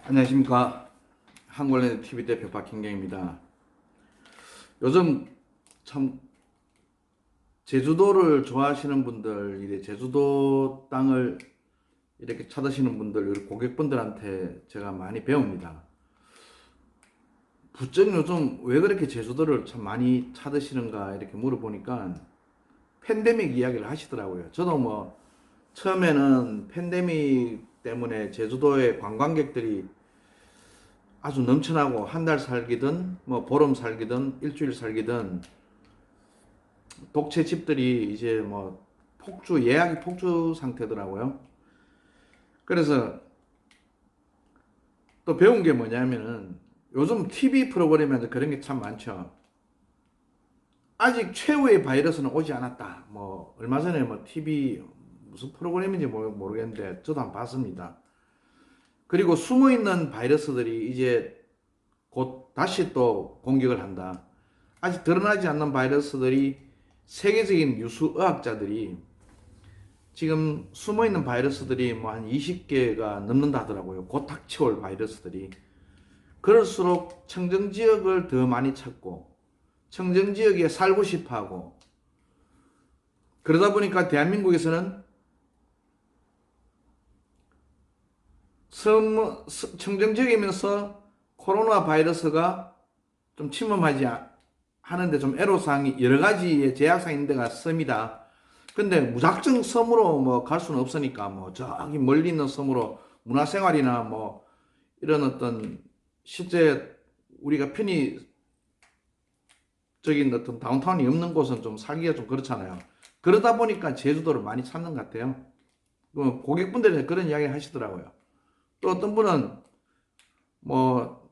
안녕하십니까. 한국랜드 TV 대표 박hin경입니다. 요즘 참 제주도를 좋아하시는 분들, 이래 제주도 땅을 이렇게 찾으시는 분들, 우리 고객분들한테 제가 많이 배웁니다. 부쩍 요즘 왜 그렇게 제주도를 참 많이 찾으시는가 이렇게 물어보니까 팬데믹 이야기를 하시더라고요. 저도 뭐 처음에는 팬데믹 때문에 제주도에 관광객들이 아주 넘쳐나고 한 달 살기든 뭐 보름 살기든 일주일 살기든 독채 집들이 이제 뭐 예약이 폭주 상태더라고요. 그래서 또 배운 게 뭐냐면은 요즘 TV 프로그램에서 그런 게 참 많죠. 아직 최후의 바이러스는 오지 않았다. 뭐 얼마 전에 뭐 TV 무슨 프로그램인지 모르겠는데 저도 한번 봤습니다. 그리고 숨어 있는 바이러스들이 이제 곧 다시 또 공격을 한다. 아직 드러나지 않는 바이러스들이 세계적인 유수 의학자들이 지금 숨어 있는 바이러스들이 뭐 한 20개가 넘는다 하더라고요. 곧 닥쳐올 바이러스들이. 그럴수록 청정 지역을 더 많이 찾고 청정 지역에 살고 싶어 하고 그러다 보니까 대한민국에서는 청정 지역이면서 코로나 바이러스가 좀 침범하지 하는데 좀 애로사항이 여러 가지의 제약사항이 있는 데가 섬이다. 근데 무작정 섬으로 뭐 갈 수는 없으니까 뭐 저기 멀리 있는 섬으로 문화생활이나 뭐 이런 어떤 실제 우리가 편히 저기 어떤 다운타운이 없는 곳은 좀 살기가 좀 그렇잖아요. 그러다 보니까 제주도를 많이 찾는 것 같아요. 고객분들이 그런 이야기 하시더라고요. 또 어떤 분은 뭐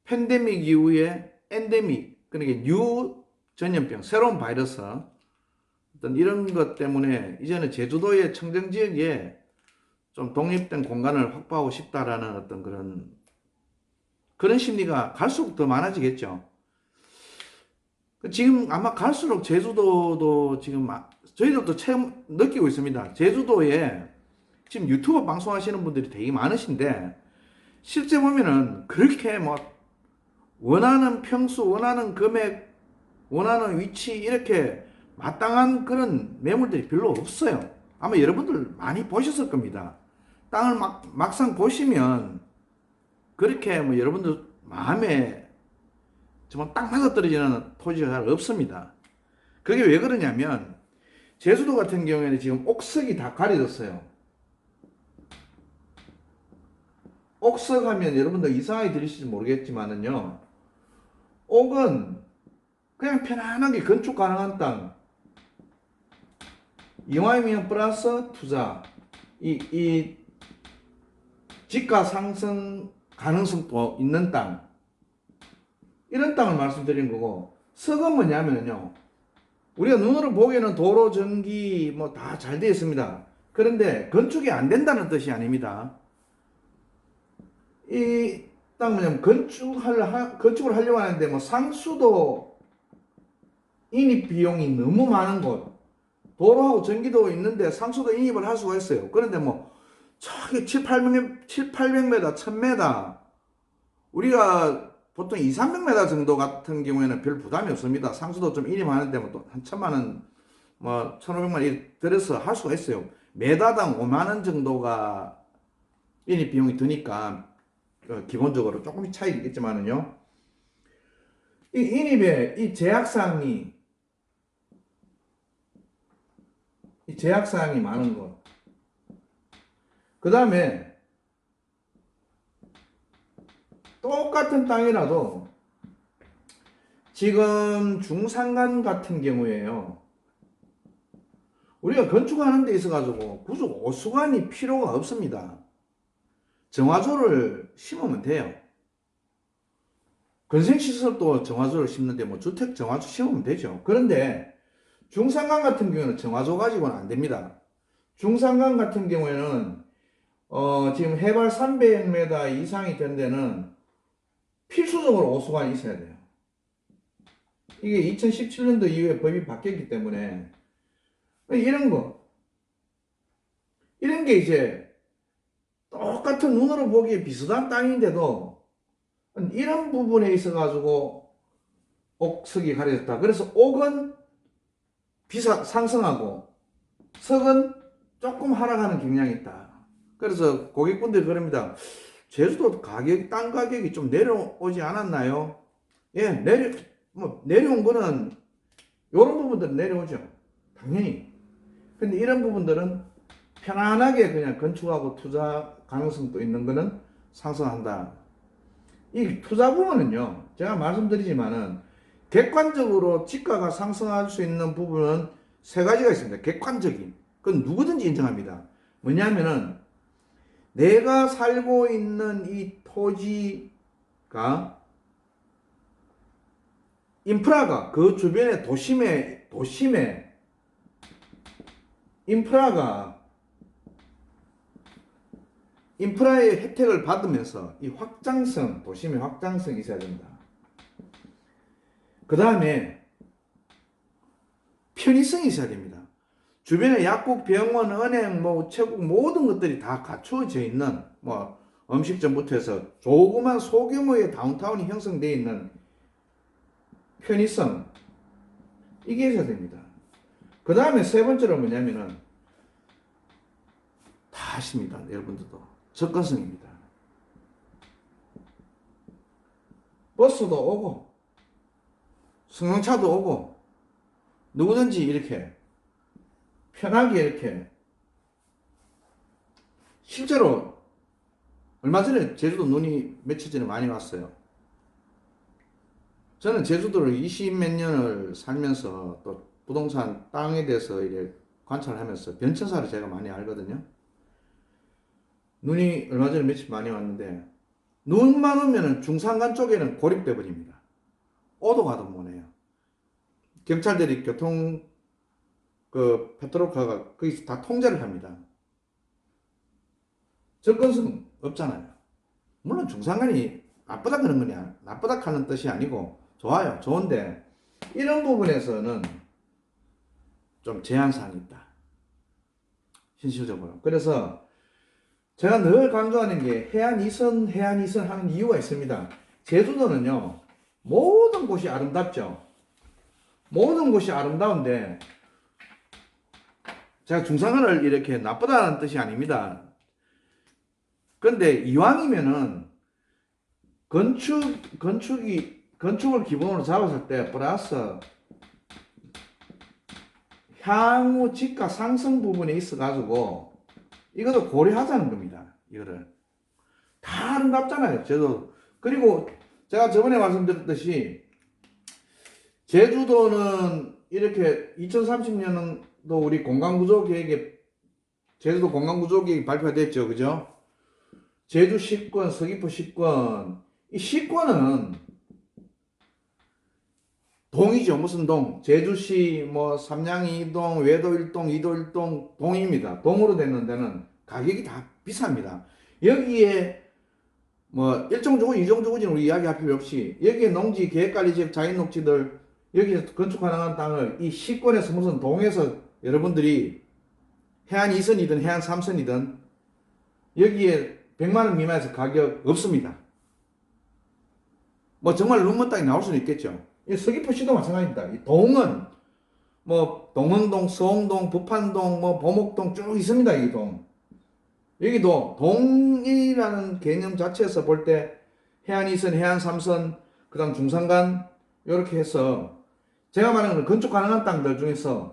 팬데믹 이후에 엔데믹, 그러니까 뉴 전염병, 새로운 바이러스 어떤 이런 것 때문에 이제는 제주도의 청정 지역에 좀 독립된 공간을 확보하고 싶다라는 어떤 그런 심리가 갈수록 더 많아지겠죠. 지금 아마 갈수록 제주도도 지금 저희들도 체험 느끼고 있습니다. 제주도에 지금 유튜브 방송하시는 분들이 되게 많으신데 실제 보면은 그렇게 뭐 원하는 평수, 원하는 금액, 원하는 위치 이렇게 마땅한 그런 매물들이 별로 없어요. 아마 여러분들 많이 보셨을 겁니다. 땅을 막상 보시면 그렇게 뭐 여러분들 마음에 정말 딱 맞아떨어지는 토지가 잘 없습니다. 그게 왜 그러냐면 제주도 같은 경우에는 지금 옥석이 다 가려졌어요. 옥석 하면 여러분들 이상하게 들리실지 모르겠지만은요. 옥은 그냥 편안하게 건축 가능한 땅. 이용하면 플러스 투자. 이 지가 상승 가능성도 있는 땅. 이런 땅을 말씀드린 거고, 석은 뭐냐면요. 우리가 눈으로 보기에는 도로, 전기 뭐 다 잘 되어 있습니다. 그런데 건축이 안 된다는 뜻이 아닙니다. 이 땅 뭐냐면 건축을 하려고 하는데 뭐 상수도 인입 비용이 너무 많은 곳, 도로하고 전기도 있는데 상수도 인입을 할 수가 있어요. 그런데 뭐 저기 7, 800m, 1000m 우리가 보통 2, 300m 정도 같은 경우에는 별 부담이 없습니다. 상수도 좀 인입하는데 뭐또한 1000만 원, 뭐 1500만 원 들여서 할 수가 있어요. 메다당 5만 원 정도가 인입 비용이 드니까 기본적으로 조금씩 차이가 있겠지만은요. 이 인입의 이 제약사항이 많은 것. 그 다음에 똑같은 땅이라도 지금 중산간 같은 경우에요. 우리가 건축하는 데 있어가지고 굳이 오수관이 필요가 없습니다. 정화조를 심으면 돼요. 건생시설도 정화조를 심는데 뭐 주택 정화조 심으면 되죠. 그런데 중산간 같은 경우는 정화조 가지고는 안 됩니다. 중산간 같은 경우에는 지금 해발 300m 이상이 된 데는 필수적으로 오수관이 있어야 돼요. 이게 2017년도 이후에 법이 바뀌었기 때문에 이런 게 이제 똑같은 똑같은 눈으로 보기에 비슷한 땅인데도 이런 부분에 있어 가지고 옥석이 가려졌다. 그래서 옥은 상승하고 석은 조금 하락하는 경향이 있다. 그래서 고객분들이 그럽니다. 제주도 땅 가격이 좀 내려오지 않았나요? 예, 내려온 거는 이런 부분들은 내려오죠. 당연히. 근데 이런 부분들은 편안하게 그냥 건축하고 투자 가능성도 있는 거는 상승한다. 이 투자 부분은요, 제가 말씀드리지만은 객관적으로 지가가 상승할 수 있는 부분은 세 가지가 있습니다. 객관적인. 그건 누구든지 인정합니다. 뭐냐면은 내가 살고 있는 이 토지가 인프라가 그 주변의 도심에 인프라의 혜택을 받으면서 이 확장성, 도심의 확장성이 있어야 된다. 그 다음에 편의성이 있어야 됩니다. 주변에 약국, 병원, 은행, 우체국 모든 것들이 다 갖추어져 있는 음식점부터 해서 조그만 소규모의 다운타운이 형성되어 있는 편의성, 이게 있어야 됩니다. 그 다음에 세 번째로 뭐냐면은 다 아십니다. 여러분들도 접근성입니다. 버스도 오고 승용차도 오고 누구든지 이렇게 편하게 이렇게. 실제로 얼마 전에 제주도 눈이 며칠 전에 많이 왔어요. 저는 제주도를 20몇 년을 살면서 또 부동산 땅에 대해서 이제 관찰을 하면서 변천사를 제가 많이 알거든요. 눈이 얼마 전에 며칠 많이 왔는데 눈만 오면은 중산간 쪽에는 고립돼 버립니다. 오도 가도 못해요. 경찰들이 페트로카가 거기서 다 통제를 합니다. 접근성 없잖아요. 물론 중산간이 나쁘다 그런 거냐, 나쁘다 하는 뜻이 아니고 좋아요, 좋은데 이런 부분에서는 좀 제한사항이 있다. 현실적으로. 그래서 제가 늘 강조하는 게 해안 이선 하는 이유가 있습니다. 제주도는요, 모든 곳이 아름답죠. 모든 곳이 아름다운데 제가 중산간을 이렇게 나쁘다는 뜻이 아닙니다. 그런데 이왕이면은 건축을 기본으로 잡았을 때 플러스 향후 지가 상승 부분에 있어 가지고 이것도 고려하자는 겁니다. 이거를 다 아름답잖아요, 제주도. 그리고 제가 저번에 말씀드렸듯이 제주도는 이렇게 2030년도 우리 공간구조 계획에 제주도 공간구조 계획이 발표가 됐죠, 그죠? 제주 시권, 서귀포 시권, 이 시권은 동이죠. 무슨 동? 제주시 삼양이 2동, 외도 1동, 이도 1동 동입니다. 동으로 되는 데는 가격이 다 비쌉니다. 여기에 일종 주거, 이종 주거지는 우리 이야기할 필요 없이 여기에 농지, 계획관리지역, 자연녹지들 여기서 건축 가능한 땅을 이 시권에서 무슨 동에서 여러분들이 해안 2선이든 해안 3선이든 여기에 100만원 미만에서 가격 없습니다. 정말 눈먼 땅이 나올 수는 있겠죠. 이 서귀포시도 마찬가지입니다. 이 동은 동흥동, 서홍동, 부판동, 보목동 쭉 있습니다. 이 동. 여기도 동이라는 개념 자체에서 볼 때 해안 2선, 해안 3선, 그 다음 중산간 이렇게 해서 제가 말하는 건 건축 가능한 땅들 중에서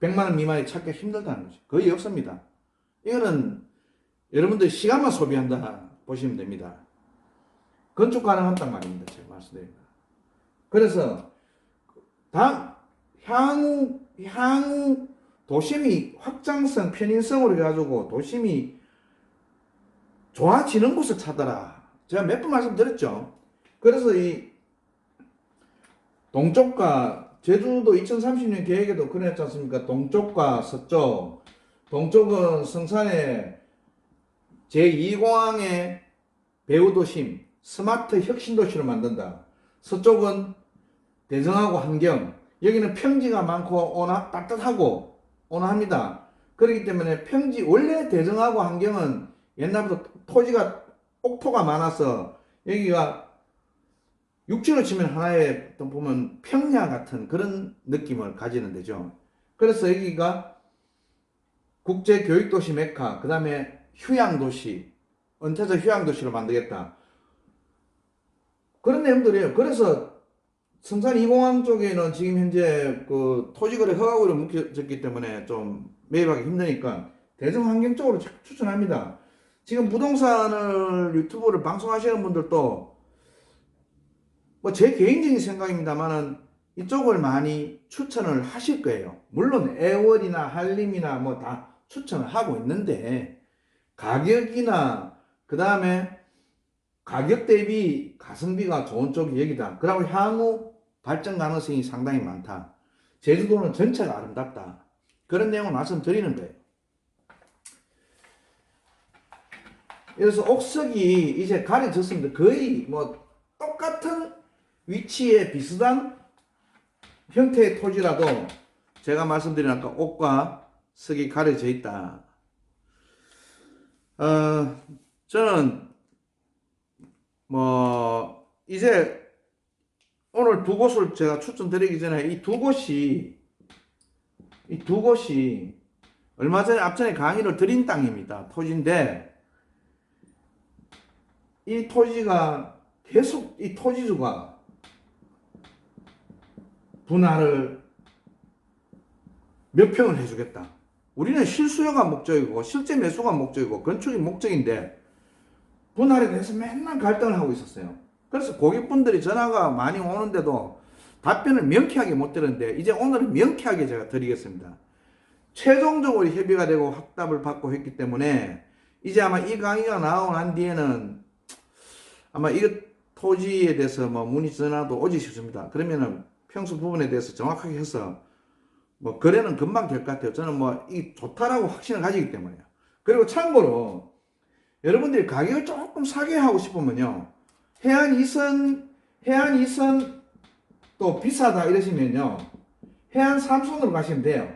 100만원 미만이 찾기가 힘들다는 거죠. 거의 없습니다. 이거는 여러분들 시간만 소비한다 보시면 됩니다. 건축 가능한 땅 말입니다. 제가 말씀드립니다. 그래서 향후 도심이 확장성, 편의성으로 해가지고 도심이 좋아지는 곳을 찾아라. 제가 몇 번 말씀드렸죠. 그래서 이 동쪽과 제주도 2030년 계획에도 그랬지 않습니까? 동쪽과 서쪽. 동쪽은 성산의 제2공항의 배후도심, 스마트 혁신도시로 만든다. 서쪽은 대정하고 환경, 여기는 평지가 많고 따뜻하고 온화합니다. 그렇기 때문에 원래 대정하고 환경은 옛날부터 토지가 옥토가 많아서 여기가 육지로 치면 하나의 또 보면 평야 같은 그런 느낌을 가지는 데죠. 그래서 여기가 국제 교육도시 메카, 그 다음에 휴양도시, 은퇴적 휴양도시로 만들겠다. 그런 내용들이에요. 그래서 성산 2공항 쪽에는 지금 현재 그 토지거래 허가구로 묶여졌기 때문에 좀 매입하기 힘드니까 대전 환경 쪽으로 추천합니다. 지금 부동산을 유튜브를 방송하시는 분들도 뭐 제 개인적인 생각입니다만은 이쪽을 많이 추천을 하실 거예요. 물론 애월이나 한림이나 뭐 다 추천을 하고 있는데 가격이나 그 다음에 가격 대비 가성비가 좋은 쪽이 여기다. 그리고 향후 발전 가능성이 상당히 많다. 제주도는 전체가 아름답다. 그런 내용을 말씀드리는 거예요. 그래서 옥석이 이제 가려졌습니다. 거의 뭐 똑같은 위치에 비슷한 형태의 토지라도 제가 말씀드린 아까 옥과 석이 가려져 있다. 저는 뭐 이제 오늘 두 곳을 제가 추천드리기 전에 이 두 곳이 얼마 전에 앞전에 강의를 드린 땅입니다. 토지인데 이 토지가 계속 이 토지주가 분할을 몇 평을 해주겠다. 우리는 실수요가 목적이고 실제 매수가 목적이고 건축이 목적인데 분할에 대해서 맨날 갈등을 하고 있었어요. 그래서 고객분들이 전화가 많이 오는데도 답변을 명쾌하게 못 드렸는데 이제 오늘은 명쾌하게 제가 드리겠습니다. 최종적으로 협의가 되고 확답을 받고 했기 때문에 이제 아마 이 강의가 나오고 난 뒤에는 아마 이 토지에 대해서 뭐 문의 전화도 오지 싶습니다. 그러면은 평수 부분에 대해서 정확하게 해서 뭐 거래는 금방 될 것 같아요. 저는 뭐 이 좋다라고 확신을 가지기 때문에요. 그리고 참고로 여러분들이 가격을 조금 사게 하고 싶으면요. 해안 2선 또 비싸다 이러시면요. 해안 3선으로 가시면 돼요.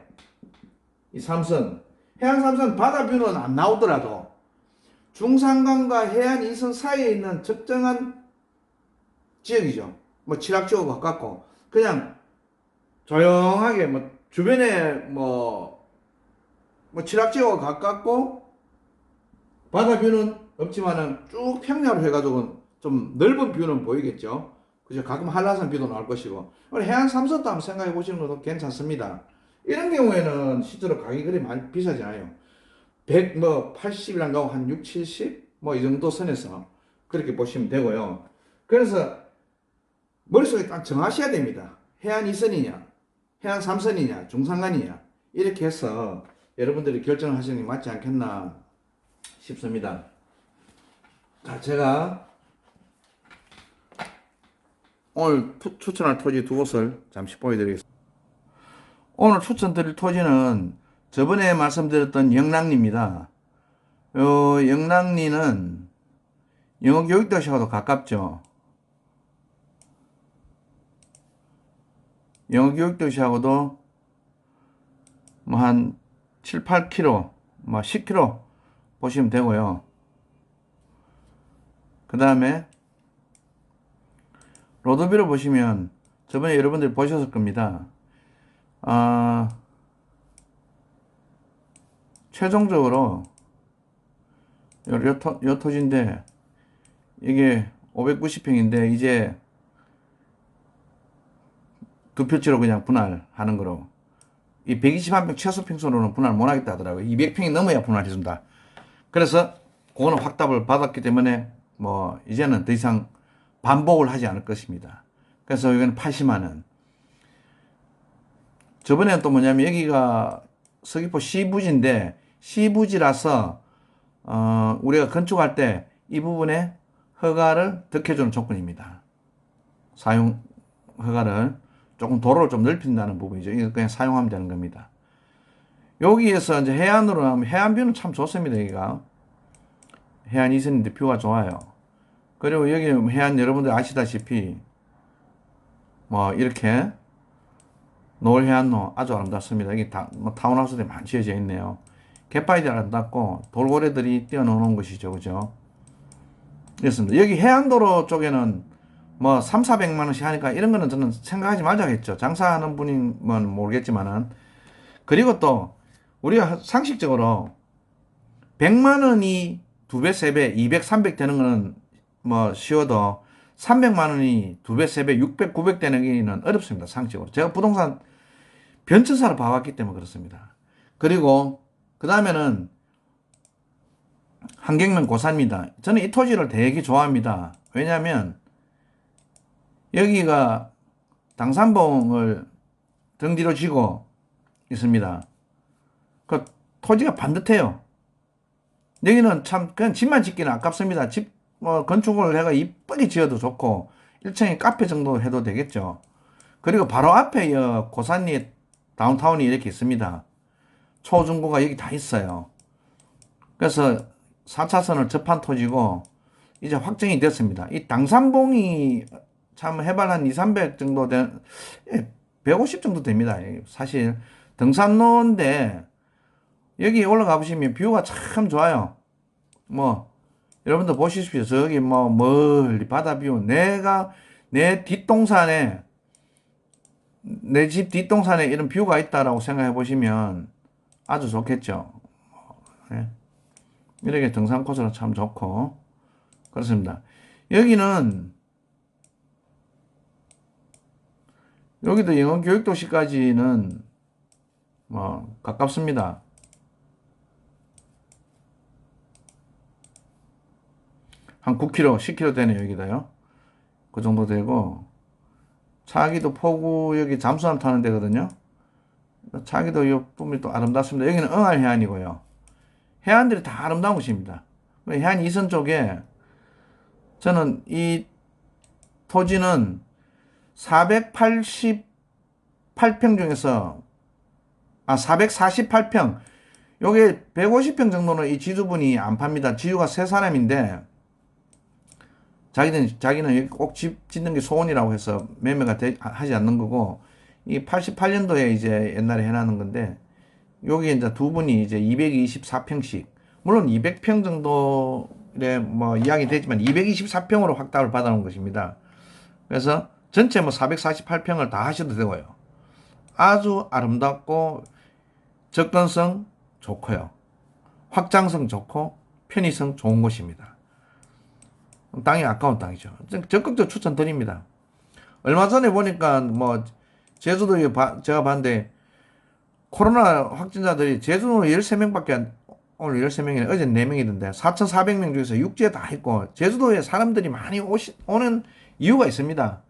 이 3선. 해안 3선 바다 뷰는 안 나오더라도 중산강과 해안 2선 사이에 있는 적정한 지역이죠. 뭐 칠학지구가 가깝고 그냥 조용하게 뭐 주변에 뭐 칠학지구가 가깝고 바다 뷰는 없지만은 쭉 평야로 해가지고 좀 넓은 뷰는 보이겠죠. 그죠? 가끔 한라산 뷰도 나올 것이고 해안 3선도 한번 생각해 보시는 것도 괜찮습니다. 이런 경우에는 실제로 가격이 그리 많이 비싸지 않아요. 100 뭐 80이랑 가고 한 6, 70 뭐 이 정도 선에서 그렇게 보시면 되고요. 그래서 머릿속에 딱 정하셔야 됩니다. 해안 2선이냐 해안 3선이냐 중산간이냐 이렇게 해서 여러분들이 결정을 하시는 게 맞지 않겠나 싶습니다. 자, 제가 오늘 추천할 토지 두 곳을 잠시 보여드리겠습니다. 오늘 추천드릴 토지는 저번에 말씀드렸던 영랑리입니다. 요 영랑리는 영어교육도시하고도 가깝죠. 영어교육도시하고도 뭐 한 7, 8km, 뭐 10km 보시면 되고요. 그 다음에 로드뷰를 보시면 저번에 여러분들 보셨을 겁니다. 최종적으로 요 토지인데 이게 590평인데 이제 두 필지로 그냥 분할하는 거로 이 121평 최소 평수로는 분할 못 하겠다 하더라고요. 200평이 넘어야 분할해준다. 그래서 그거는 확답을 받았기 때문에 뭐 이제는 더 이상 반복을 하지 않을 것입니다. 그래서 이건 80만원. 저번에는 또 뭐냐면 여기가 서귀포 시부지인데 시부지라서 우리가 건축할 때 이 부분에 허가를 득해주는 조건입니다. 사용 허가를 조금 도로를 좀 넓힌다는 부분이죠. 이거 그냥 사용하면 되는 겁니다. 여기에서 이제 해안으로 하면 해안뷰는 참 좋습니다. 여기가 해안 2선인데 뷰가 좋아요. 그리고 여기 해안 여러분들 아시다시피 뭐 이렇게 노을해안로 아주 아름답습니다. 여기 뭐 타운하우스들이 많이 지어져 있네요. 갯바위들이 아름답고 돌고래들이 뛰어노는 것이죠. 그죠? 그렇습니다. 여기 해안도로 쪽에는 뭐 3, 400만 원씩 하니까 이런 거는 저는 생각하지 말자겠죠. 장사하는 분이면 모르겠지만은. 그리고 또 우리가 상식적으로 100만 원이 2배, 3배, 200, 300 되는 거는 뭐 쉬워도 300만 원이 2배, 3배, 600, 900 되는 게는 어렵습니다. 상식적으로. 제가 부동산 변천사를 봐왔기 때문에 그렇습니다. 그리고 그 다음에는 한경면 고사입니다. 저는 이 토지를 되게 좋아합니다. 왜냐하면 여기가 당산봉을 등지로 쥐고 있습니다. 그 토지가 반듯해요. 여기는 참 그냥 집만 짓기는 아깝습니다. 집 건축을 해가 이쁘게 지어도 좋고 1층에 카페 정도 해도 되겠죠. 그리고 바로 앞에 고산리 다운타운이 이렇게 있습니다. 초중고가 여기 다 있어요. 그래서 4차선을 접한 토지고 이제 확정이 됐습니다. 이 당산봉이 참 해발 한 2, 300 정도 150 정도 됩니다. 사실 등산로인데 여기 올라가 보시면 뷰가 참 좋아요. 뭐 여러분들 보시십시오. 저기 뭐 멀리 바다 뷰. 내 뒷동산에 내 집 뒷동산에 이런 뷰가 있다라고 생각해 보시면 아주 좋겠죠. 네. 이렇게 등산 코스로 참 좋고 그렇습니다. 여기는 여기도 영어 교육도시까지는 뭐 가깝습니다. 한 9km, 10km 되네 여기다요. 그 정도 되고 차기도 포구 여기 잠수함 타는 데거든요. 차기도 이 뿜이 또 아름답습니다. 여기는 응알해안이고요. 해안들이 다 아름다운 곳입니다. 해안 이선 쪽에 저는 이 토지는 488평 중에서 448평 요게 150평 정도는 이 지주분이 안 팝니다. 지주가 세 사람인데 자기는 여기 꼭 집 짓는 게 소원이라고 해서 매매가 하지 않는 거고 이 88년도에 이제 옛날에 해놨는 건데 여기 이제 두 분이 이제 224평씩 물론 200평 정도의 뭐 이야기 되지만 224평으로 확답을 받아놓은 것입니다. 그래서 전체 뭐 448평을 다 하셔도 되고요. 아주 아름답고 접근성 좋고요. 확장성 좋고 편의성 좋은 곳입니다. 땅이 아까운 땅이죠. 적극적으로 추천드립니다. 얼마 전에 보니까 뭐 제주도에 제가 봤는데 코로나 확진자들이 제주도 13명밖에 오늘 13명이네. 어제 4명이던데 4,400명 중에서 육지에 다 있고 제주도에 사람들이 많이 오는 이유가 있습니다.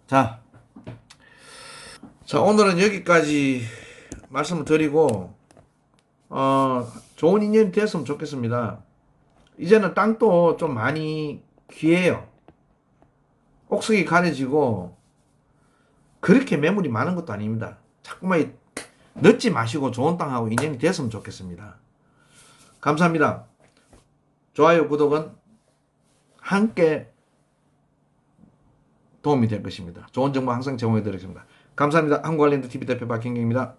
자, 오늘은 여기까지 말씀을 드리고 좋은 인연이 됐으면 좋겠습니다. 이제는 땅도 좀 많이 귀해요. 옥석이 가려지고 그렇게 매물이 많은 것도 아닙니다. 자꾸만 늦지 마시고 좋은 땅하고 인연이 됐으면 좋겠습니다. 감사합니다. 좋아요, 구독은 함께 도움이 될 것입니다. 좋은 정보 항상 제공해 드리겠습니다. 감사합니다. 한국알랜드 TV 대표 박현경입니다.